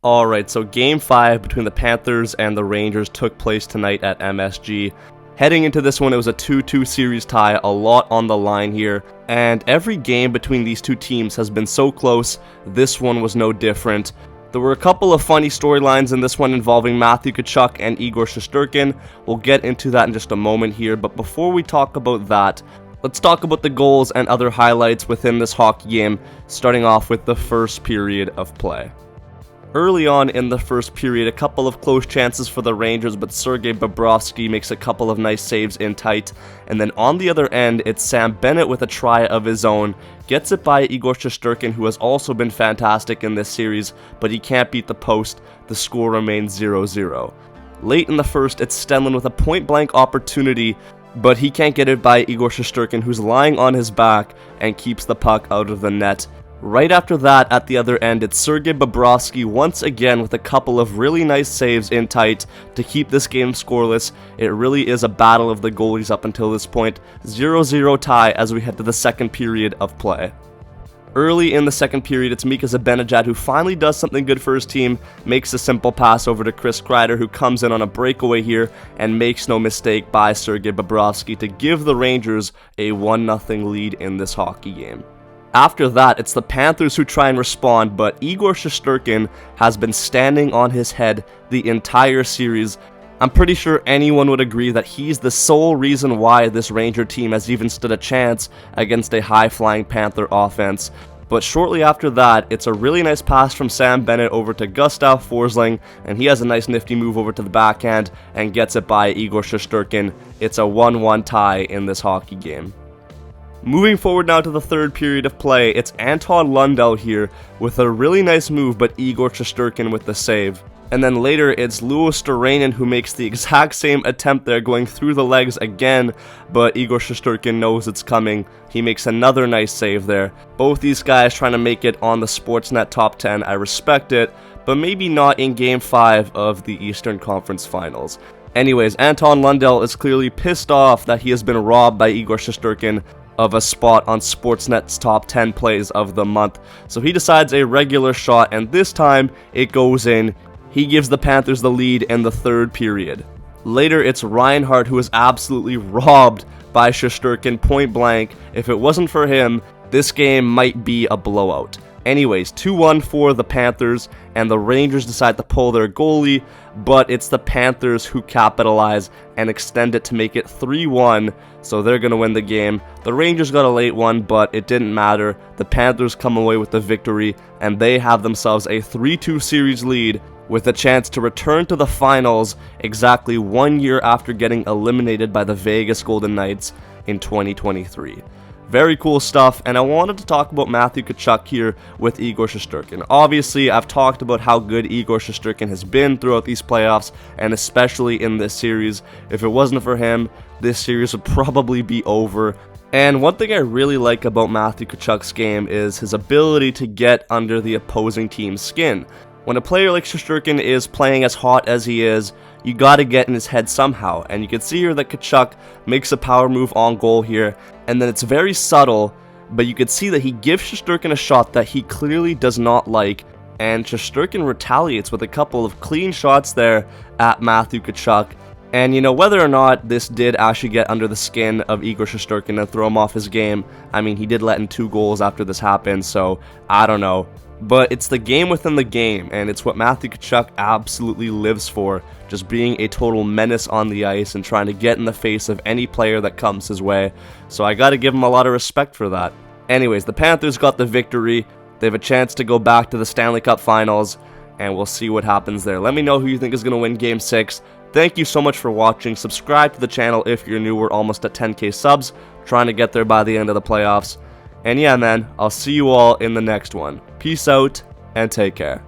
Alright, so Game 5 between the Panthers and the Rangers took place tonight at MSG. Heading into this one, it was a 2-2 series tie, a lot on the line here, and every game between these two teams has been so close. This one was no different. There were a couple of funny storylines in this one involving Matthew Tkachuk and Igor Shesterkin. We'll get into that in just a moment here, but before we talk about that, let's talk about the goals and other highlights within this hockey game, starting off with the first period of play. Early on in the first period, a couple of close chances for the Rangers, but Sergei Bobrovsky makes a couple of nice saves in tight. And then on the other end, it's Sam Bennett with a try of his own. Gets it by Igor Shesterkin, who has also been fantastic in this series, but he can't beat the post. The score remains 0-0. Late in the first, it's Stenlund with a point-blank opportunity, but he can't get it by Igor Shesterkin, who's lying on his back and keeps the puck out of the net. Right after that, at the other end, it's Sergei Bobrovsky once again with a couple of really nice saves in tight to keep this game scoreless. It really is a battle of the goalies up until this point. 0-0 tie as we head to the second period of play. Early in the second period, it's Mika Zibanejad who finally does something good for his team, makes a simple pass over to Chirs Kreider, who comes in on a breakaway here and makes no mistake by Sergei Bobrovsky to give the Rangers a 1-0 lead in this hockey game. After that, it's the Panthers who try and respond, but Igor Shesterkin has been standing on his head the entire series. I'm pretty sure anyone would agree that he's the sole reason why this Ranger team has even stood a chance against a high-flying Panther offense. But shortly after that, it's a really nice pass from Sam Bennett over to Gustav Forsling, and he has a nice nifty move over to the backhand and gets it by Igor Shesterkin. It's a 1-1 tie in this hockey game. Moving forward now to the third period of play, it's Anton Lundell here with a really nice move, but Igor Shesterkin with the save. And then later, it's Louis Sterainen who makes the exact same attempt there, going through the legs again, but Igor Shesterkin knows it's coming. He makes another nice save there. Both these guys trying to make it on the Sportsnet top 10. I respect it, but maybe not in Game 5 of the Eastern Conference Finals. Anyways, Anton Lundell is clearly pissed off that he has been robbed by Igor Shesterkin of a spot on Sportsnet's top 10 plays of the month. So he decides a regular shot, and this time it goes in. He gives the Panthers the lead in the third period. Later, it's Reinhart who is absolutely robbed by Shesterkin point blank. If it wasn't for him, this game might be a blowout. Anyways, 2-1 for the Panthers, and the Rangers decide to pull their goalie, but it's the Panthers who capitalize and extend it to make it 3-1, so they're going to win the game. The Rangers got a late one, but it didn't matter. The Panthers come away with the victory, and they have themselves a 3-2 series lead with a chance to return to the finals exactly 1 year after getting eliminated by the Vegas Golden Knights in 2023. Very cool stuff, and I wanted to talk about Matthew Tkachuk here with Igor Shesterkin. Obviously, I've talked about how good Igor Shesterkin has been throughout these playoffs, and especially in this series. If it wasn't for him, this series would probably be over. And one thing I really like about Matthew Tkachuk's game is his ability to get under the opposing team's skin. When a player like Shesterkin is playing as hot as he is, you gotta get in his head somehow, and you can see here that Tkachuk makes a power move on goal here, and then it's very subtle, but you can see that he gives Shesterkin a shot that he clearly does not like, and Shesterkin retaliates with a couple of clean shots there at Matthew Tkachuk. And you know, whether or not this did actually get under the skin of Igor Shesterkin and throw him off his game, I mean, he did let in 2 goals after this happened, so I don't know. But it's the game within the game, and it's what Matthew Tkachuk absolutely lives for, just being a total menace on the ice and trying to get in the face of any player that comes his way. So I gotta give him a lot of respect for that. Anyways, the Panthers got the victory. They have a chance to go back to the Stanley Cup Finals, and we'll see what happens there. Let me know who you think is going to win Game 6. Thank you so much for watching. Subscribe to the channel if you're new. We're almost at 10k subs, trying to get there by the end of the playoffs. And yeah, man, I'll see you all in the next one. Peace out, and take care.